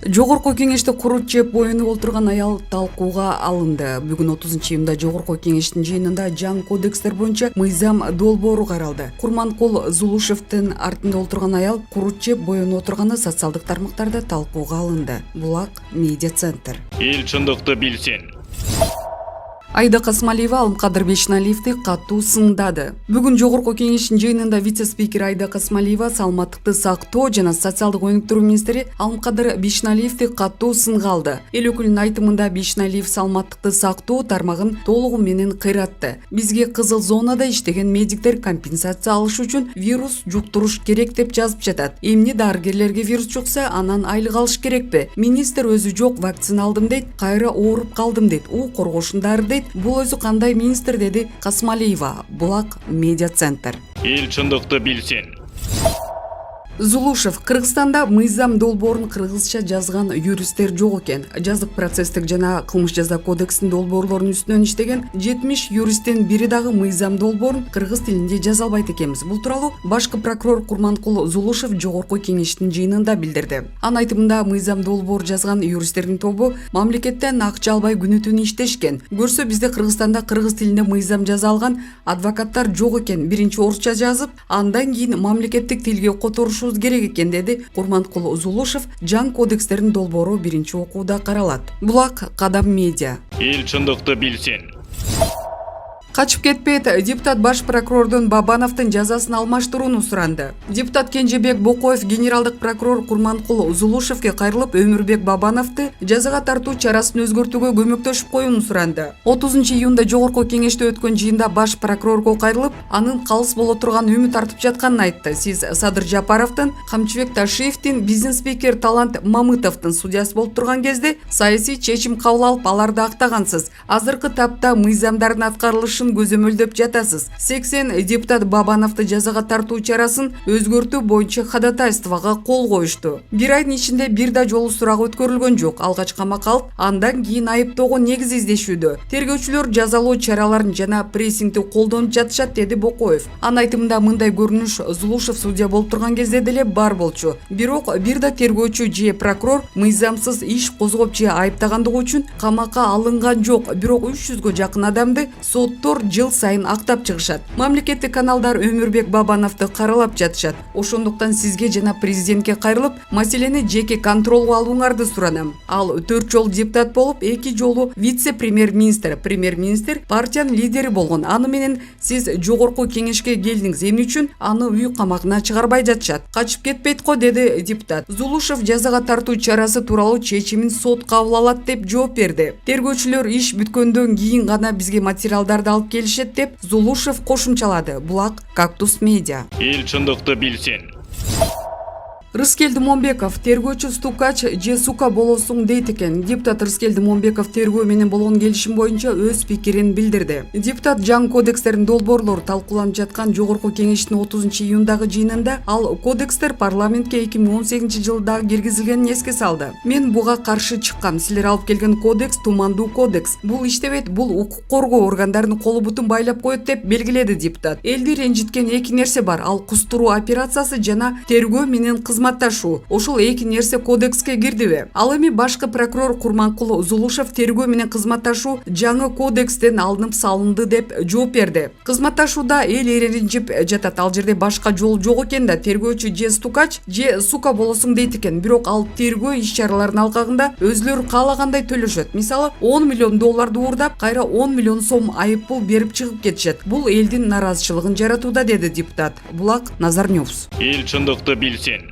Жогорку кеңеште курут жеп боюнуп олтурган аял талкууга алынды. Бүгүн 30-июнда Жогорку кеңештин жыйынында жаңы кодекстер боюнча мыйзам долбоору каралды. Курманкул Зулушевдин артында олтурган аял курут жеп боюнуп отурганы социалдык тармактарда талкууга алынды. Булак медиа центр. Эл чындыкты билсин. Айда Касмалиева Алымкадыр Бешналиевди катуу сындады. Бүгүн Жогорку кеңештин жыйынында вице-спикер Айда Касмалиева саламаттыкты сактоо жана социалдык өнүктүрүү министри Алымкадыр Бешналиевди катуу сынга алды. Эл өкүлүнүн айтымында Бешналиев саламаттыкты сактоо тармагын толугу менен кыйратты. Бизге кызыл зонада иштеген медиктер компенсация алыш үчүн вирус жуктуруш керек деп жазып жатат. Эмне дарыгерлерге вирус жукса, анан айлык алыш керекпи? Министр өзү жок вакцина алдым дейт, кайра ооруп калдым дейт. У коргошундары дейт. Бул өзү кандай министр, деди Касмалиева. Булак медиа центр. Эл чындыкты билсин. Зулушев: Кыргызстанда мыйзам долбоорун кыргызча жазган юристтер жок экен. Жазык процесстик жана кылмыш жаза кодексинин долбоорлорунун үстүнөн иштеген 70 юристтин бири дагы мыйзам долбоорун кыргыз тилинде жаза албайт экенбиз. Бул тууралуу башкы прокурор Курманкул Зулушев Жогорку кеңештин жыйынында билдирди. Анын айтымында мыйзам долбоор жазган юристтердин тобу мамлекеттен акча албай күнү-түнү иштешкен. Көрсө бизде Кыргызстанда кыргыз тилинде мыйзам жаза алган адвокаттар жок экен. Биринчи орусча жазып, андан кийин мамлекеттик тилге которуш керек экен, деди Курманкул Зулушев. Жаңы кодекстердин долбоору биринчи окууда каралат. Булак Кадам медиа. Эл чындыкты билсин. Качып кетпейт. Депутат баш прокурордун Бабановдун жазасын алмаштырууну суранды. Депутат Кенжебек Бокоев генералдык прокурор Курманкул Зулушевге кайрылып, Өмүрбек Бабановду жазага тартуу чарасын өзгөртүүгө көмөктөшүп коюуну суранды. 30-июнда Жогорку кеңеште өткөн жыйында баш прокурорго кайрылып, анын калыс боло турган үмүт артып жатканын айтты. Сиз Садыр Жапаровдун, Камчыбек Ташиевдин, бизнес спикер Талант Мамытовдун судьясы болуп турган кезде саясий чечим кабыл алып, аларды актагансыз. Азыркы тапта мыйзамдардын аткарылышы көзөмөлдөп жатасыз. 80 депутат Бабановду жазага тартуу чарасын өзгөртүү боюнча ходатайствага кол коюшту. Бир айдын ичинде бир да жолу сурак өткөрүлгөн жок. Алгач камакка алып, андан кийин айыптоого негиз издешүүдө. Тергөөчүлөр жазалоо чараларын жана прессингди колдонуп жатышат, деди Бокоев. Анын айтымында мындай көрүнүш Зулушев судья болуп турган кезде деле бар болчу. Бирок бир да тергөөчү же прокурор мыйзамсыз иш козгоп же айыптагандыгы үчүн камакка алынган жок. Бирок 300гө жакын адамды соттор жыл сайын актап чыгышат. Мамлекеттик каналдар Өмүрбек Бабановду каралап жатышат. Ошондуктан сизге жана президентке кайрылып, маселени жеке контролго алууңарды суранам. Ал 4 жолу депутат болуп, 2 жолу вице-премьер-министр, премьер-министр партиянын лидери болгон. Аны менен сиз Жогорку кеңешке келдиңиз. Эмне үчүн аны үй камагына чыгарбай жатышат? Качып кетпейт го, деди депутат. Зулушев жазага тартуу чарасы тууралуу чечимин сот кабыл алат деп жооп берди. Тергөөчүлөр иш бүткөндөн кийин гана бизге материалдарды алып келишет деп Зулушев кошумчалады. Булак Кактус медиа. Эл чындыкты билсин. Рыскел Дымонбеков: тергөөчү стукач же сука болосуң дейт экен. Депутат Рыскел Дымонбеков тергөө менен болгон келишим боюнча өз пикирин билдирди. Депутат жаңы кодекстердин долбоорлору талкууланып жаткан Жогорку кеңештин 30-июндагы жыйынында ал кодекстер парламентке 2018-жылдагы киргизилгенин эске салды. Мен буга каршы чыккам. Силер алып келген кодекс тумандуу кодекс. Бул иштебейт, бул укук коргоо органдарынын колу бутун байлап коет деп белгиледи депутат. Элди ренжиткен эки нерсе бар. Ал кустуруу операциясы жана тергөө менен кызматташуу. Ошол эки нерсе кодекске кирдиби? Ал эми башкы прокурор Курманкул Зулушев тергөө менен кызматташуу жаңы кодекстен алынып салынды деп жооп берди. Кызматташууда эл ренжип жатат. Ал жерде башка жол жок экен да, тергөөчү же стукач же сука болосуң дейт экен. Бирок ал тергөө иш-чараларынын алкагында өзлөрү каалагандай төлөшөт. Мисалы, 10 миллион долларды уурдап, кайра 10 миллион сом айыппул берип чыгып кетишет. Бул элдин наразычылыгын жаратууда, деди депутат. Булак Назар Ньюс. Эл чындыкты билсин.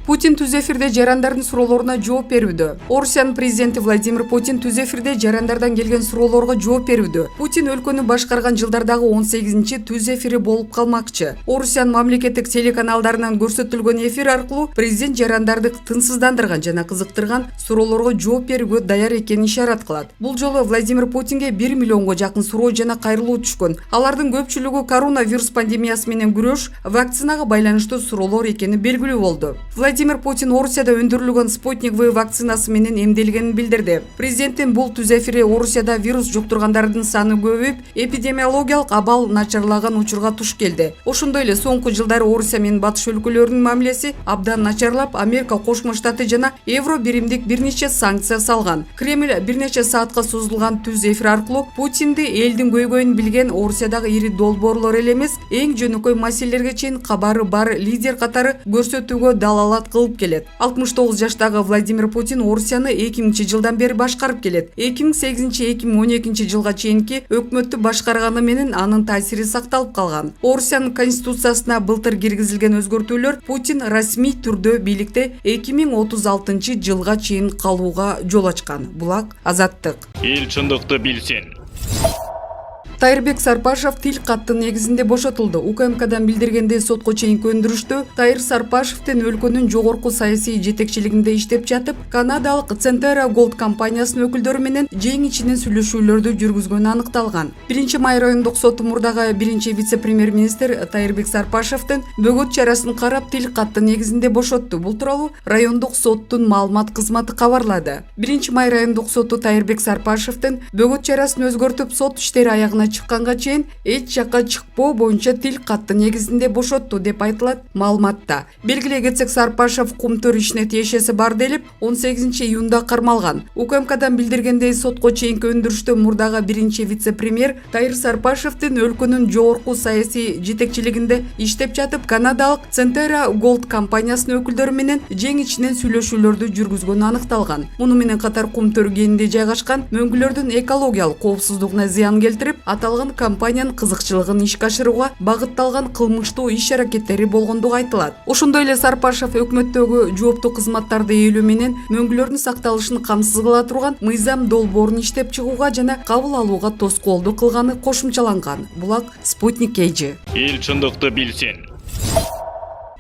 Путин түз эфирде жарандардын суроолоруна жооп берүүдө. Орусиянын президенти Владимир Путин түз эфирде жарандардан келген суроолорго жооп берүүдө. Путин өлкөнү башкарган жылдардагы 18-чи түз эфири болуп калмакчы. Орусиянын мамлекеттик телеканалдарынан көрсөтүлгөн эфир аркылуу президент жарандарды тынчсыздандырган жана кызыктырган суроолорго жооп берүүгө даяр экенин ишарат кылат. Бул жолу Владимир Путинге 1 миллионго жакын суроо жана кайрылуу түшкөн. Алардын көпчүлүгү коронавирус пандемиясы менен күрөш, вакцинага байланыштуу суроолор экени белгилүү болду. Владимир Путин Орусияда өндүрүлгөн Спутник V вакцинасы менен эмделгенин билдирди. Президенттин бул түз эфири Орусияда вирус жуктургандардын саны көбөйүп, эпидемиологиялык абал начарлаган учурга туш келди. Ошондой эле соңку жылдары Орусия менен батыш өлкөлөрүнүн мамилеси абдан начарлап, Америка Кошмо Штаты жана Евро биримдик бир нече санкция салган. Кремль бир нече саатка созулган түз эфир аркылуу Путинди элдин көйгөйүн билген Орусиядагы ири долбоорлор эле эмес, эң жөнөкөй маселелерге чейин кабары бар лидер катары көрсөтүүгө далалат кылып келет. 69 жаштагы Владимир Путин Орусияны 2000-жылдан бери башкарып келет. 2008-2012 жылга чейинки өкмөттү башкарганы менен анын таасири сакталып калган. Орусиянын конституциясына былтыр киргизилген өзгөртүүлөр Путин расмий түрдө бийликте 2036-жылга чейин калууга жол ачкан. Булак Азаттык. Эл чындыкты билсин. Тайырбек Сарпашев тил катты негизинде бошотулду. УКМКдан билдиргендей сотко чейинки өндүрүштө Тайыр Сарпашевдин өлкөнүн жогорку саясий жетекчилигинде иштеп жатып, канадалык Centera Gold компаниясынын өкүлдөрү менен жең ичинен сүйлөшүүлөрдү жүргүзгөнү аныкталган. 1-май райондук соту мурдагы биринчи вице-премьер-министр Тайырбек Сарпашевдин бөгөт чарасын карап тил катты негизинде бошотту. Бул тууралуу райондук соттун маалымат кызматы кабарлады. 1-май райондук соту Тайырбек Сарпашевдин бөгөт чарасын өзгөртүп, сот иштери аягына чыкканга чейин эч жакка чыкпоо боюнча тил катты негизинде бошотту деп айтылат маалыматта. Белгилей кетсек, Сарпашев кумтөр ишине тиешеси бар делип 18-июнда кармалган. УКМКдан билдиргендей сотко чейинки өндүрүштө мурдагы биринчи вице-премьер Тайыр Сарпашевдин өлкөнүн жогорку саясий жетекчилигинде иштеп жатып, канадалык Centera Gold компаниясынын өкүлдөрү менен жең ичинен сүйлөшүүлөрдү жүргүзгөнү аныкталган. Муну менен катар кумтөр кенинде жайгашкан мөңгүлөрдүн экологиялык коопсуздугуна зыян келтирип, аталган компаниянын кызыкчылыгын ишке ашырууга багытталган кылмыштуу иш-аракеттери болгондугу айтылат. Ошондой эле Сарпашев өкмөттөгү жооптуу кызматтарды ээлөө менен мөңгүлөрдүн сакталышын камсыз кыла турган мыйзам долбоорун иштеп чыгууга жана кабыл алууга тоскоолдук кылганы кошумчаланган. Булак Спутник KG. Эл чындыкты билсин.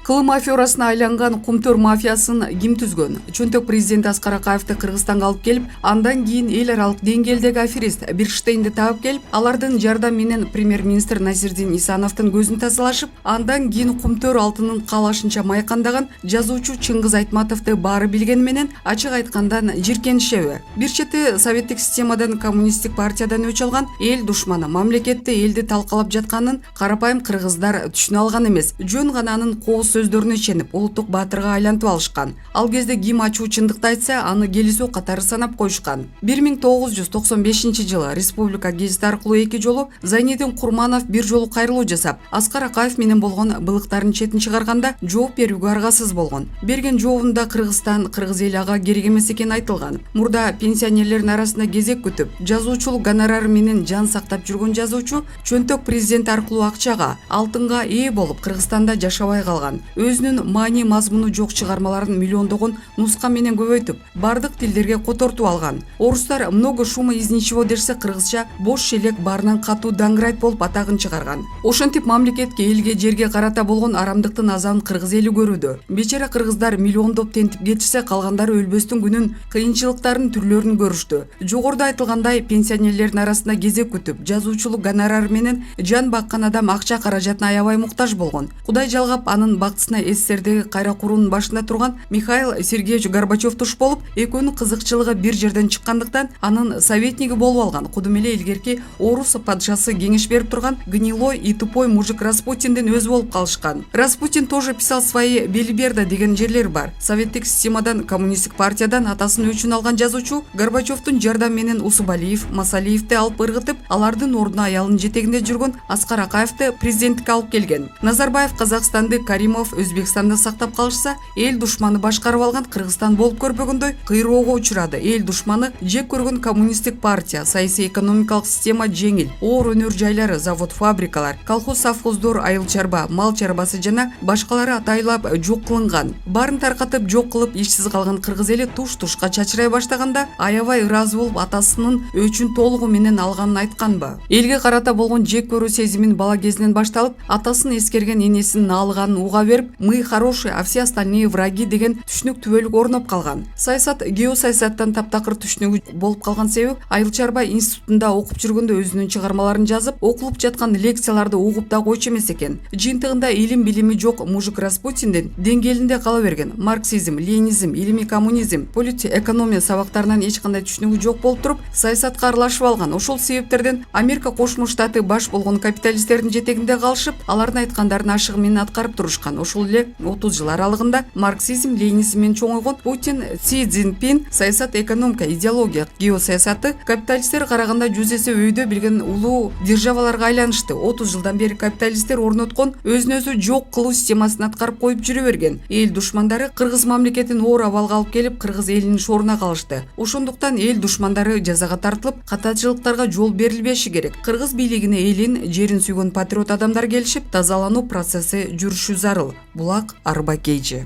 Кылым аферасына айланган кумтөр мафиясын ким түзгөн? Чөнтөк президент Аскар Акаевди Кыргызстанга алып келип, андан кийин эл аралык деңгээлдеги аферист Бирштейнди таап келип, алардын жардам менен премьер-министр Назирдин Исановдун көзүн тазалашып, андан кийин кумтөр алтынын калашынча майкандаган жазуучу Чыңгыз Айтматовду баары билгени менен ачык айткандан жиркенишеби. Бир чети советтик системадан, коммунисттик партиядан өч алган эл душманы мамлекетти элди талкалап жатканын карапайым кыргыздар түшүнө алган эмес. Жөн гана анын кооз сөздөрүнө ишенип, улуттук баатырга айлантып алышкан. Ал кезде ким ачуу чындыкты айтса, аны келисөө катары санап коюшкан. 1995-жылы Республика гезити аркылуу 2 жолу Зайнидин Курманов бир жолу кайрылуу жасап, Аскар Акаев менен болгон былыктарын четин чыгарганда жооп берүүгө аргасыз болгон. Берген жообунда Кыргызстан, кыргыз эли ага керек эмес экени айтылган. Мурда пенсионерлердин арасында кезек күтүп, жазуучулук гонорары менен жан сактап жүргөн жазуучу чөнтөк президент аркылуу акчага, алтынга ээ болуп Кыргызстанда жашабай калган. Өзүнүн маани мазмуну жок чыгармаларын миллиондогон нуска менен көбөйтүп, бардык тилдерге котортуп алган. Орустар много шума из ничего дешсе, кыргызча бош шелек баарынан катуу даңгырайт болуп атагын чыгарган. Ошентип мамлекетке, элге, жерге карата болгон арамдыктын азабын кыргыз эли көрүүдө. Бечара кыргыздар миллиондоп тентип кетишсе, калгандары өлбөстүн күнүн кыйынчылыктарын түрлөрүн көрүштү. Жогоруда айтылгандай, пенсионерлердин арасында кезек күтүп, жазуучулук гонорары менен жан баккан адам акча каражатына аябай муктаж болгон. Кудай жалгап, анын бактысына СССРдеги кайра куруунун башында турган Михаил Сергеевич Горбачев туш болуп, экөөнүн кызыкчылыгы бир жерден чыккандыктан анын советниги болуп алган. Кудум эле илгерки орус падышасы кеңеш берип турган гнилой и тупой мужик Распутиндин өзү болуп калышкан. Распутин тоже писал свои Белиберда деген жерлер бар. Советтик системадан, коммунисттик партиядан атасын өчүн алган жазуучу Горбачевдун жардам менен Усубалиев, Масалиевди алып ыргытып, алардын ордуна аялынын жетегинде жүргөн Аскар Акаевди президенттикке алып келген. Назарбаев Казакстанды, Каримов Өзбекстанды сактап калышса, эл душманы башкарып алган Кыргызстан болуп көрбөгөндөй кыйроого учурады. Эл душманы жек көргөн коммунисттик партия, саясий экономикалык система жеңил, оор өнөр жайлары, завод, фабрикалар, колхоз, совхоздор, айыл чарба, мал чарбасы жана башкалары атайлап жок кылынган. Барын таркатып жок кылып ишсиз калган кыргыз эли туш-тушка чачырай баштаганда аябай ыраазы болуп атасынын өчүн толугу менен алганын айтканбы? Элге карата болгон жек көрүү сезимин бала кезинен башталып, атасын эскерген энесинин алганын уга берип мы хорошие, а все остальные враги деген түшүнүк түбөлүк орноп калган. Саясат геосаясаттан таптакыр түшүнүгү болуп калган себеби Айыл Чарбай институтунда окуп жүргөндө өзүнүн чыгармаларын жазып, окулуп жаткан лекцияларды угуп да койчу эмес экен. Жыйынтыгында илим билими жок мужик Распутиндин деңгээлинде кала берген. Марксизм, ленизм, илимий коммунизм, экономия сабактарынан эч кандай түшүнүгү жок болуп туруп, саясатка аралашып алган. Ошол себептерден Америка Кошмо Штаты баш болгон капиталисттердин жетегинде калышып, алардын айткандарын ашыгы менен аткарып турушкан. Ошол эле 30 жыл аралыгында марксизм, ленизм менен чоңойгон Путин, Си Цзиньпин саясат, экономика, идеология, геосаясаты капиталисттер караганда жүз эсе өйдө билген улуу державаларга айланышты. 30 жылдан бери капиталисттер орноткон өзүн өзү жок кылуу системасын аткарып коюп жүрө берген. Эл душмандары Кыргыз мамлекетин оор абалга алып келип, Кыргыз элинин шоруна калышты. Ошондуктан эл душмандары жазага тартылып, катачылыктарга жол берилбеши керек. Кыргыз бийлигине элин, жерин сүйгөн патриот адамдар келишип, тазалануу процесси жүрүшү зарыл. Булак Арбакейчи.